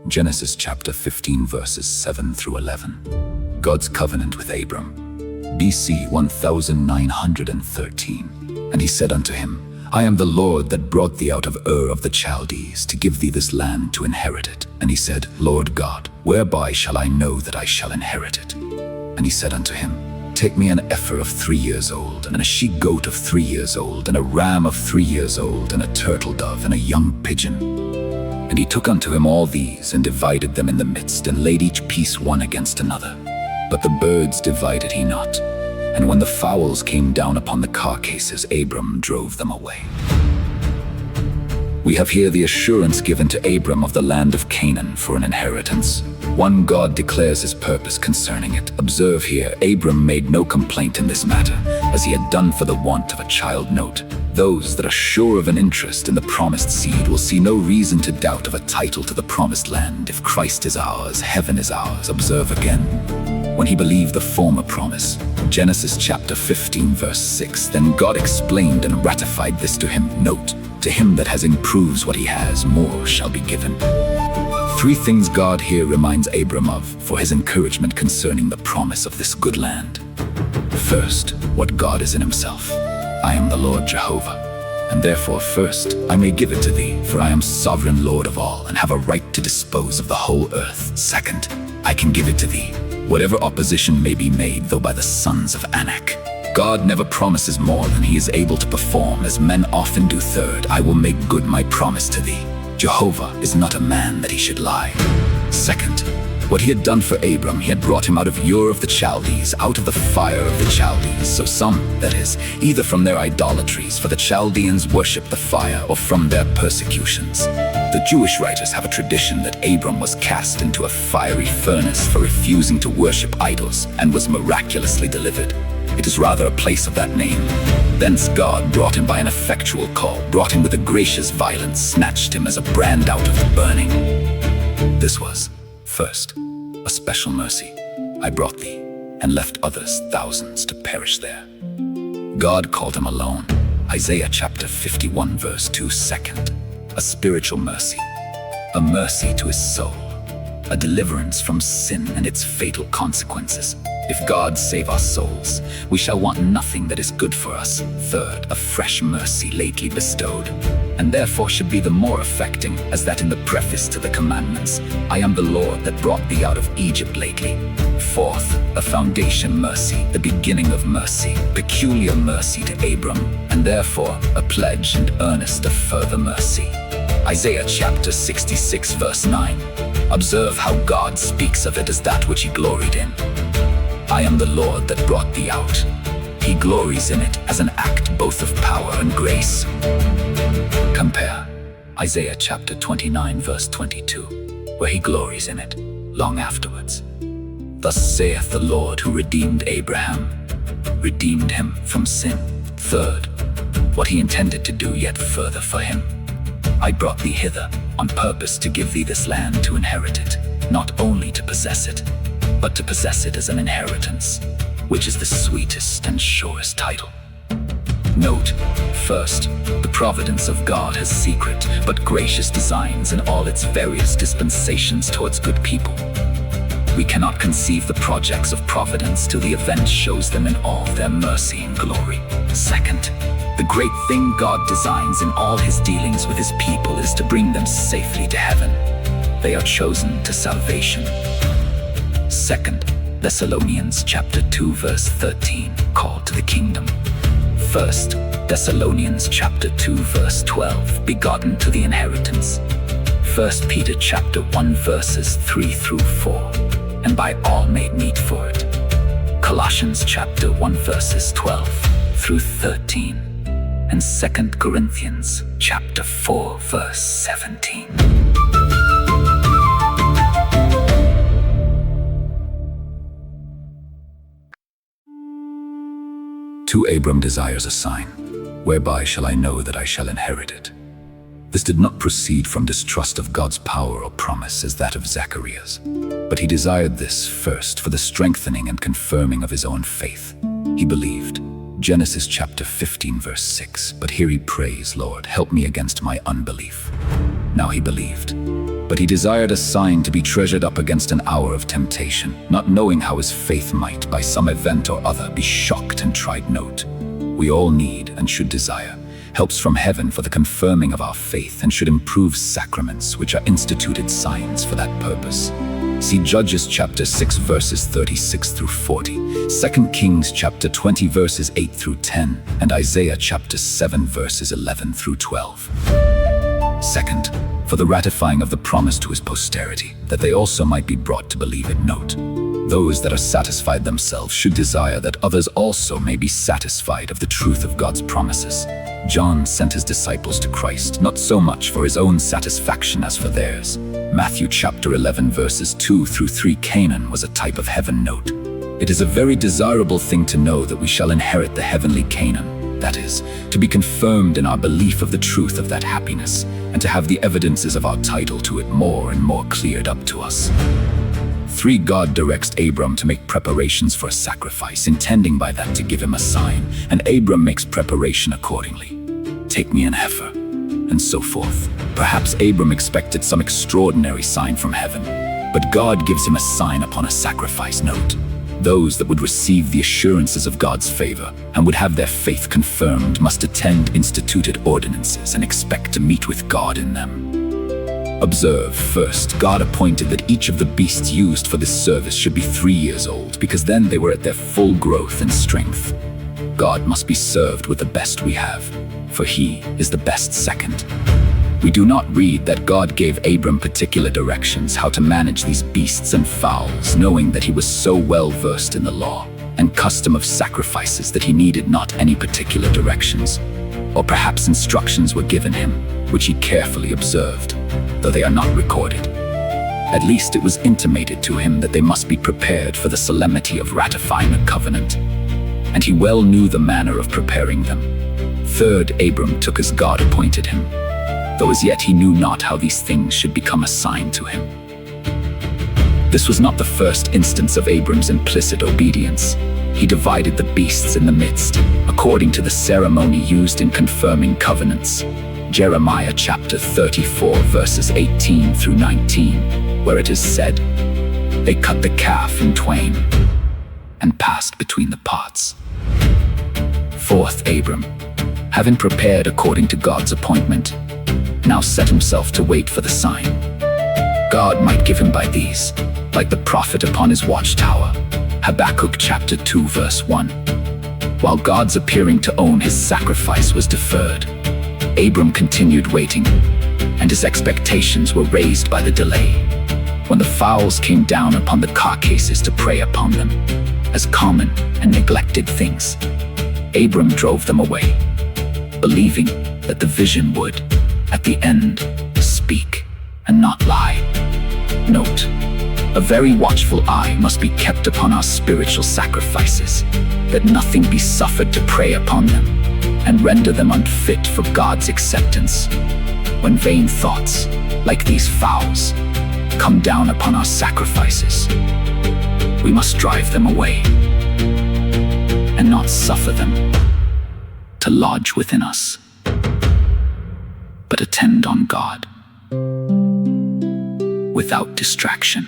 Genesis chapter 15 verses 7 through 11. God's covenant with Abram. BC 1913. And he said unto him, I am the Lord that brought thee out of Ur of the Chaldees, to give thee this land to inherit it. And he said, Lord God, whereby shall I know that I shall inherit it? And he said unto him, Take me an heifer of 3 years old, and a she-goat of 3 years old, and a ram of 3 years old, and a turtle-dove, and a young pigeon. And he took unto him all these, and divided them in the midst, and laid each piece one against another. But the birds divided he not. And when the fowls came down upon the carcasses, Abram drove them away. We have here the assurance given to Abram of the land of Canaan for an inheritance. One God declares his purpose concerning it. Observe here, Abram made no complaint in this matter, as he had done for the want of a child. Note, those that are sure of an interest in the promised seed will see no reason to doubt of a title to the promised land. If Christ is ours, heaven is ours. Observe again, when he believed the former promise. Genesis chapter 15 verse 6. Then God explained and ratified this to him. Note, to him that has improves what he has, more shall be given. 3 things God here reminds Abram of for his encouragement concerning the promise of this good land. First, what God is in himself. I am the Lord Jehovah, and therefore first I may give it to thee, for I am sovereign Lord of all, and have a right to dispose of the whole earth. Second, I can give it to thee, whatever opposition may be made, though by the sons of Anak. God never promises more than he is able to perform, as men often do. Third, I will make good my promise to thee. Jehovah is not a man that he should lie. Second, what he had done for Abram, he had brought him out of Ur of the Chaldees, out of the fire of the Chaldees. So some, that is, either from their idolatries, for the Chaldeans worship the fire, or from their persecutions. The Jewish writers have a tradition that Abram was cast into a fiery furnace for refusing to worship idols, and was miraculously delivered. It is rather a place of that name. Thence God brought him by an effectual call, brought him with a gracious violence, snatched him as a brand out of the burning. This was, first, a special mercy. I brought thee, and left others, thousands, to perish there. God called him alone. Isaiah chapter 51 verse 2. Second, a spiritual mercy, a mercy to his soul, a deliverance from sin and its fatal consequences. If God save our souls, we shall want nothing that is good for us. Third, a fresh mercy lately bestowed, and therefore should be the more affecting, as that in the preface to the commandments, I am the Lord that brought thee out of Egypt lately. Fourth, a foundation mercy, the beginning of mercy, peculiar mercy to Abram, and therefore a pledge and earnest of further mercy. Isaiah chapter 66 verse 9. Observe how God speaks of it as that which he gloried in. I am the Lord that brought thee out. He glories in it as an act both of power and grace. Compare Isaiah chapter 29 verse 22, where he glories in it long afterwards. Thus saith the Lord who redeemed Abraham, redeemed him from sin. Third, what he intended to do yet further for him. I brought thee hither on purpose to give thee this land to inherit it, not only to possess it, but to possess it as an inheritance, which is the sweetest and surest title. Note, first, the providence of God has secret but gracious designs in all its various dispensations towards good people. We cannot conceive the projects of providence till the event shows them in all their mercy and glory. Second, the great thing God designs in all his dealings with his people is to bring them safely to heaven. They are chosen to salvation. Second, Thessalonians chapter 2 verse 13, called to the kingdom. First, Thessalonians chapter 2 verse 12, begotten to the inheritance. First Peter chapter 1 verses 3 through 4, and by all made meet for it. Colossians chapter 1 verses 12 through 13, and 2 Corinthians chapter 4 verse 17. To Abram desires a sign, whereby shall I know that I shall inherit it? This did not proceed from distrust of God's power or promise as that of Zacharias, but he desired this first for the strengthening and confirming of his own faith. He believed. Genesis chapter 15 verse 6. But here he prays, Lord, help me against my unbelief. Now he believed. But he desired a sign to be treasured up against an hour of temptation, not knowing how his faith might, by some event or other, be shocked and tried. Note, we all need and should desire helps from heaven for the confirming of our faith, and should improve sacraments, which are instituted signs for that purpose. See Judges chapter 6 verses 36 through 40, 2 Kings chapter 20 verses 8 through 10, and Isaiah chapter 7 verses 11 through 12. Second, for the ratifying of the promise to his posterity, that they also might be brought to believe it. Note, those that are satisfied themselves should desire that others also may be satisfied of the truth of God's promises. John sent his disciples to Christ, not so much for his own satisfaction as for theirs. Matthew chapter 11 verses 2 through 3. Canaan was a type of heaven. Note, it is a very desirable thing to know that we shall inherit the heavenly Canaan, that is, to be confirmed in our belief of the truth of that happiness, and to have the evidences of our title to it more and more cleared up to us. 3. God directs Abram to make preparations for a sacrifice, intending by that to give him a sign, and Abram makes preparation accordingly. Take me an heifer, and so forth. Perhaps Abram expected some extraordinary sign from heaven, but God gives him a sign upon a sacrifice. Note, those that would receive the assurances of God's favor and would have their faith confirmed must attend instituted ordinances and expect to meet with God in them. Observe, first, God appointed that each of the beasts used for this service should be 3 years old, because then they were at their full growth and strength. God must be served with the best we have, for he is the best second. We do not read that God gave Abram particular directions how to manage these beasts and fowls, knowing that he was so well versed in the law and custom of sacrifices that he needed not any particular directions. Or perhaps instructions were given him, which he carefully observed, though they are not recorded. At least it was intimated to him that they must be prepared for the solemnity of ratifying a covenant, and he well knew the manner of preparing them. Third, Abram took as God appointed him, though as yet he knew not how these things should become a sign to him. This was not the first instance of Abram's implicit obedience. He divided the beasts in the midst, according to the ceremony used in confirming covenants. Jeremiah chapter 34 verses 18 through 19, where it is said, "They cut the calf in twain and passed between the parts." Fourth, Abram, having prepared according to God's appointment, now set himself to wait for the sign. God might give him by these, like the prophet upon his watchtower, Habakkuk chapter 2 verse 1. While God's appearing to own his sacrifice was deferred, Abram continued waiting, and his expectations were raised by the delay. When the fowls came down upon the carcasses to prey upon them, as common and neglected things, Abram drove them away, believing that the vision would, at the end, speak and not lie. Note, a very watchful eye must be kept upon our spiritual sacrifices, that nothing be suffered to prey upon them and render them unfit for God's acceptance. When vain thoughts, like these fowls, come down upon our sacrifices, we must drive them away and not suffer them to lodge within us, but attend on God without distraction.